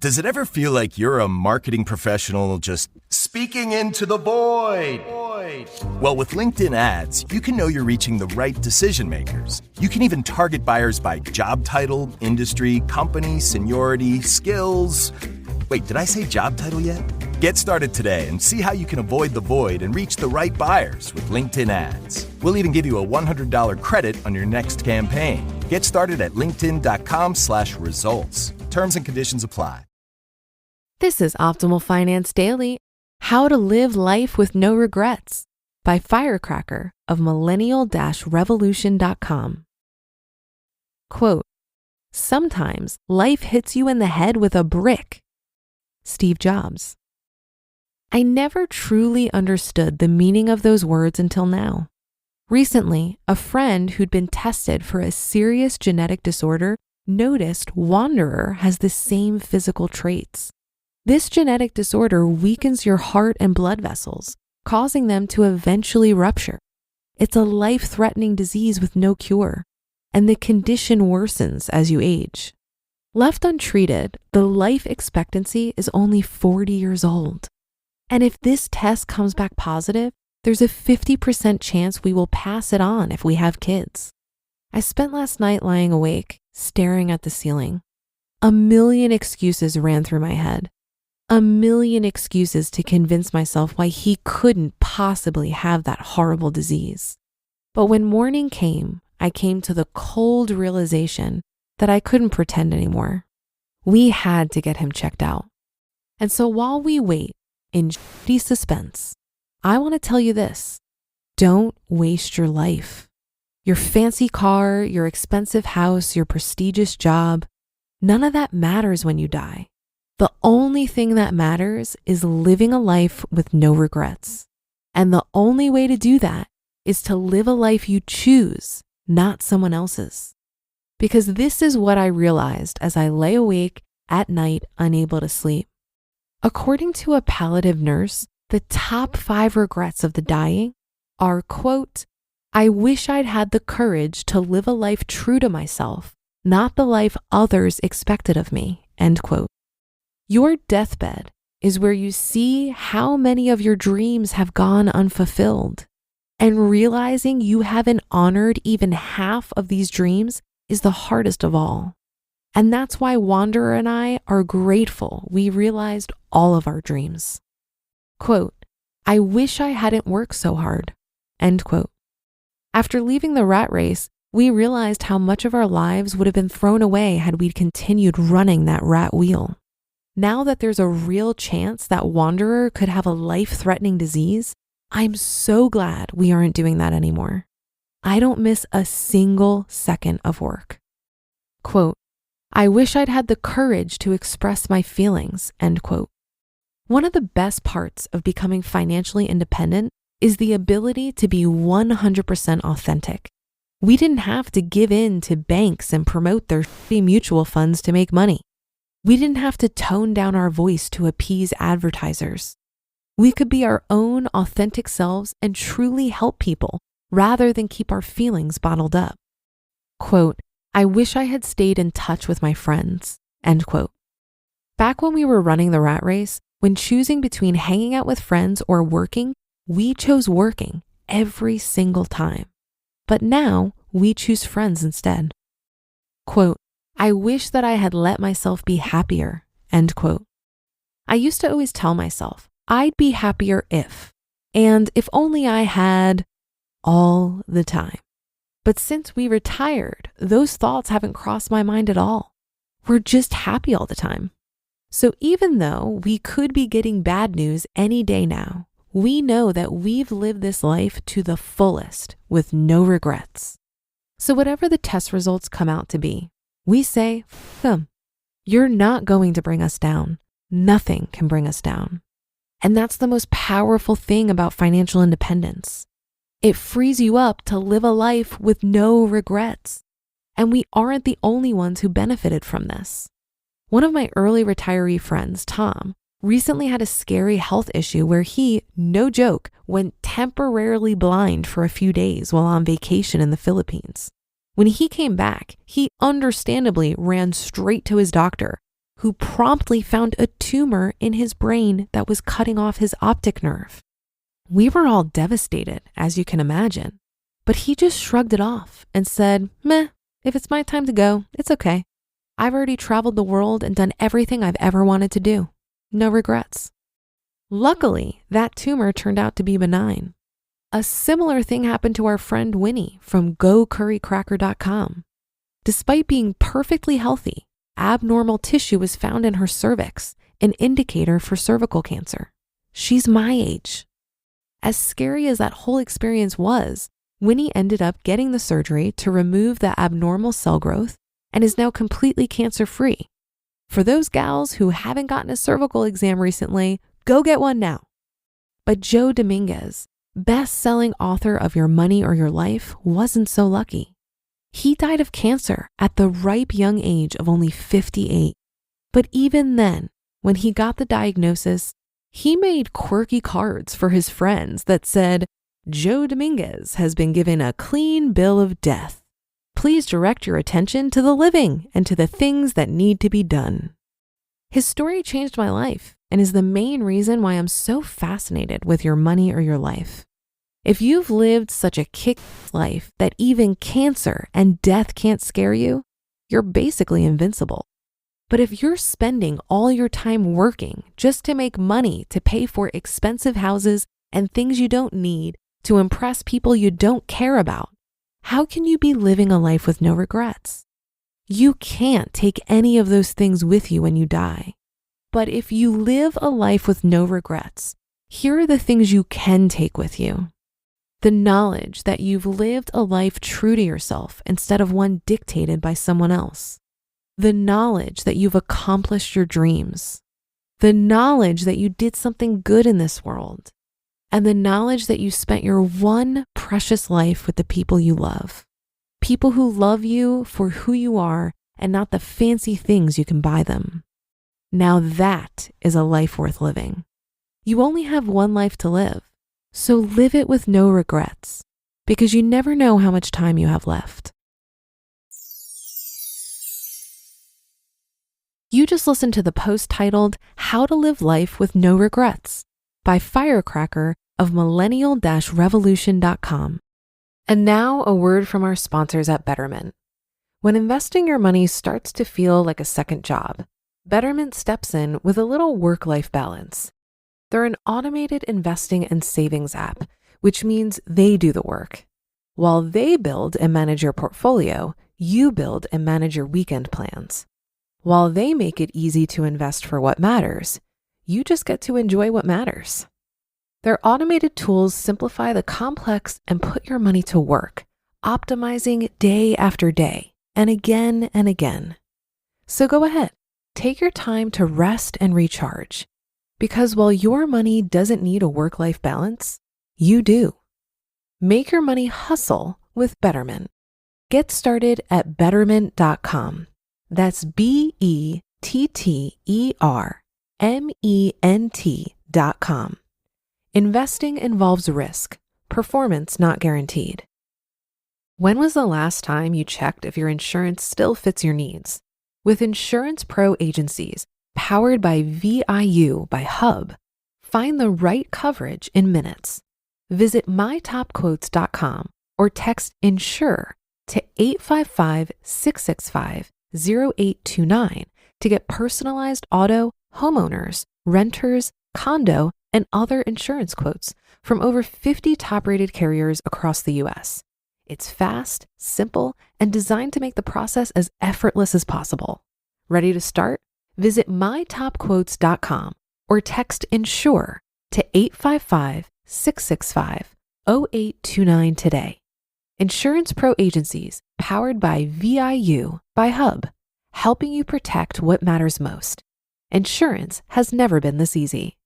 Does it ever feel like you're a marketing professional just speaking into the void? Well, with LinkedIn ads, you can know you're reaching the right decision makers. You can even target buyers by job title, industry, company, seniority, skills. Wait, did I say job title yet? Get started today and see how you can avoid the void and reach the right buyers with LinkedIn ads. We'll even give you a $100 credit on your next campaign. Get started at linkedin.com/results. Terms and conditions apply. This is Optimal Finance Daily, How to Live Life with No Regrets by FIRECracker of Millennial-Revolution.com. Quote, "Sometimes life hits you in the head with a brick." Steve Jobs. I never truly understood the meaning of those words until now. Recently, a friend who'd been tested for a serious genetic disorder noticed Wanderer has the same physical traits. This genetic disorder weakens your heart and blood vessels, causing them to eventually rupture. It's a life-threatening disease with no cure, and the condition worsens as you age. Left untreated, the life expectancy is only 40 years old. And if this test comes back positive, there's a 50% chance we will pass it on if we have kids. I spent last night lying awake, staring at the ceiling. A million excuses ran through my head. A million excuses to convince myself why he couldn't possibly have that horrible disease. But when morning came, I came to the cold realization that I couldn't pretend anymore. We had to get him checked out. And so while we wait in shitty suspense, I want to tell you this: don't waste your life. Your fancy car, your expensive house, your prestigious job, none of that matters when you die. The only thing that matters is living a life with no regrets. And the only way to do that is to live a life you choose, not someone else's. Because this is what I realized as I lay awake at night, unable to sleep. According to a palliative nurse, the top 5 regrets of the dying are, quote, "I wish I'd had the courage to live a life true to myself, not the life others expected of me," end quote. Your deathbed is where you see how many of your dreams have gone unfulfilled. And realizing you haven't honored even half of these dreams is the hardest of all. And that's why Wanderer and I are grateful we realized all of our dreams. Quote, "I wish I hadn't worked so hard," end quote. After leaving the rat race, we realized how much of our lives would have been thrown away had we continued running that rat wheel. Now that there's a real chance that Wanderer could have a life-threatening disease, I'm so glad we aren't doing that anymore. I don't miss a single second of work. Quote, "I wish I'd had the courage to express my feelings," end quote. One of the best parts of becoming financially independent is the ability to be 100% authentic. We didn't have to give in to banks and promote their shitty mutual funds to make money. We didn't have to tone down our voice to appease advertisers. We could be our own authentic selves and truly help people rather than keep our feelings bottled up. Quote, "I wish I had stayed in touch with my friends," end quote. Back when we were running the rat race, when choosing between hanging out with friends or working, we chose working every single time. But now we choose friends instead. Quote, "I wish that I had let myself be happier," end quote. I used to always tell myself I'd be happier if, and if only I had, all the time. But since we retired, those thoughts haven't crossed my mind at all. We're just happy all the time. So even though we could be getting bad news any day now, we know that we've lived this life to the fullest with no regrets. So whatever the test results come out to be, we say, "F them. You're not going to bring us down. Nothing can bring us down." And that's the most powerful thing about financial independence. It frees you up to live a life with no regrets. And we aren't the only ones who benefited from this. One of my early retiree friends, Tom, recently had a scary health issue where he, no joke, went temporarily blind for a few days while on vacation in the Philippines. When he came back, he understandably ran straight to his doctor, who promptly found a tumor in his brain that was cutting off his optic nerve. We were all devastated, as you can imagine, but he just shrugged it off and said, "Meh, if it's my time to go, it's okay. I've already traveled the world and done everything I've ever wanted to do. No regrets." Luckily, that tumor turned out to be benign. A similar thing happened to our friend Winnie from FIRECracker.com. Despite being perfectly healthy, abnormal tissue was found in her cervix, an indicator for cervical cancer. She's my age. As scary as that whole experience was, Winnie ended up getting the surgery to remove the abnormal cell growth and is now completely cancer-free. For those gals who haven't gotten a cervical exam recently, go get one now. But Joe Dominguez, best-selling author of Your Money or Your Life, wasn't so lucky. He died of cancer at the ripe young age of only 58. But even then, when he got the diagnosis, he made quirky cards for his friends that said, "Joe Dominguez has been given a clean bill of death. Please direct your attention to the living and to the things that need to be done." His story changed my life and is the main reason why I'm so fascinated with Your Money or Your Life. If you've lived such a kick life that even cancer and death can't scare you, you're basically invincible. But if you're spending all your time working just to make money to pay for expensive houses and things you don't need to impress people you don't care about, how can you be living a life with no regrets? You can't take any of those things with you when you die. But if you live a life with no regrets, here are the things you can take with you. The knowledge that you've lived a life true to yourself instead of one dictated by someone else. The knowledge that you've accomplished your dreams. The knowledge that you did something good in this world. And the knowledge that you spent your one precious life with the people you love. People who love you for who you are and not the fancy things you can buy them. Now that is a life worth living. You only have one life to live, so live it with no regrets, because you never know how much time you have left. You just listened to the post titled "How to Live Life with No Regrets" by FIRECracker of Millennial-Revolution.com. And now a word from our sponsors at Betterment. When investing your money starts to feel like a second job, Betterment steps in with a little work-life balance. They're an automated investing and savings app, which means they do the work. While they build and manage your portfolio, you build and manage your weekend plans. While they make it easy to invest for what matters, you just get to enjoy what matters. Their automated tools simplify the complex and put your money to work, optimizing day after day and again and again. So go ahead, take your time to rest and recharge, because while your money doesn't need a work-life balance, you do. Make your money hustle with Betterment. Get started at Betterment.com. That's BETTERMENT.com. Investing involves risk, performance not guaranteed. When was the last time you checked if your insurance still fits your needs? With Insurance Pro agencies, powered by VIU by Hub, find the right coverage in minutes. Visit mytopquotes.com or text INSURE to 855-665-0829 to get personalized auto, homeowners, renters, condo, and other insurance quotes from over 50 top-rated carriers across the U.S. It's fast, simple, and designed to make the process as effortless as possible. Ready to start? Visit mytopquotes.com or text INSURE to 855-665-0829 today. Insurance Pro agencies, powered by VIU by Hub, helping you protect what matters most. Insurance has never been this easy.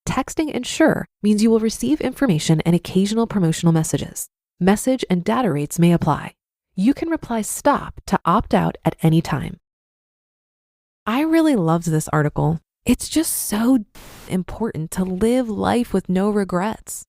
Texting INSURE means you will receive information and occasional promotional messages. Message and data rates may apply. You can reply STOP to opt out at any time. I really loved this article. It's just so important to live life with no regrets.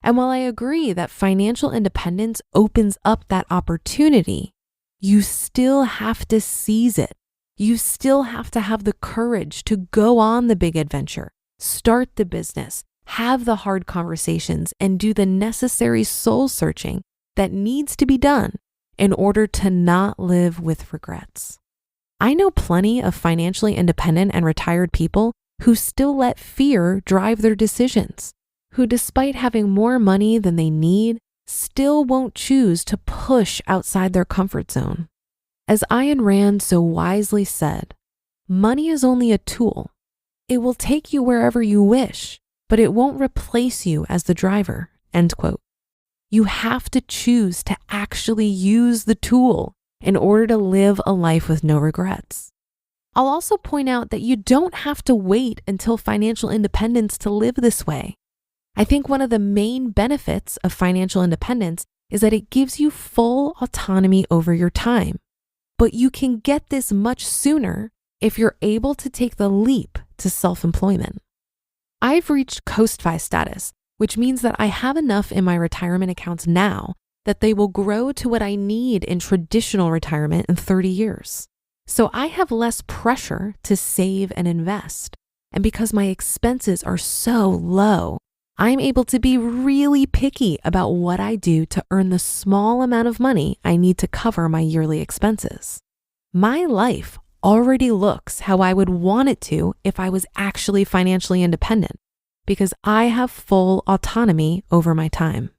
And while I agree that financial independence opens up that opportunity, you still have to seize it You still have to have the courage to go on the big adventure, start the business, have the hard conversations, and do the necessary soul searching that needs to be done in order to not live with regrets. I know plenty of financially independent and retired people who still let fear drive their decisions, who despite having more money than they need, still won't choose to push outside their comfort zone. As Ayn Rand so wisely said, money is only a tool. It will take you wherever you wish, but it won't replace you as the driver, end quote. You have to choose to actually use the tool in order to live a life with no regrets. I'll also point out that you don't have to wait until financial independence to live this way. I think one of the main benefits of financial independence is that it gives you full autonomy over your time. But you can get this much sooner if you're able to take the leap to self-employment. I've reached Coast-Fi status, which means that I have enough in my retirement accounts now that they will grow to what I need in traditional retirement in 30 years. So I have less pressure to save and invest. And because my expenses are so low, I'm able to be really picky about what I do to earn the small amount of money I need to cover my yearly expenses. My life already looks how I would want it to if I was actually financially independent, because I have full autonomy over my time.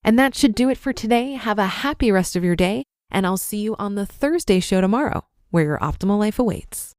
And that should do it for today. Have a happy rest of your day, and I'll see you on the Thursday show tomorrow, where your optimal life awaits.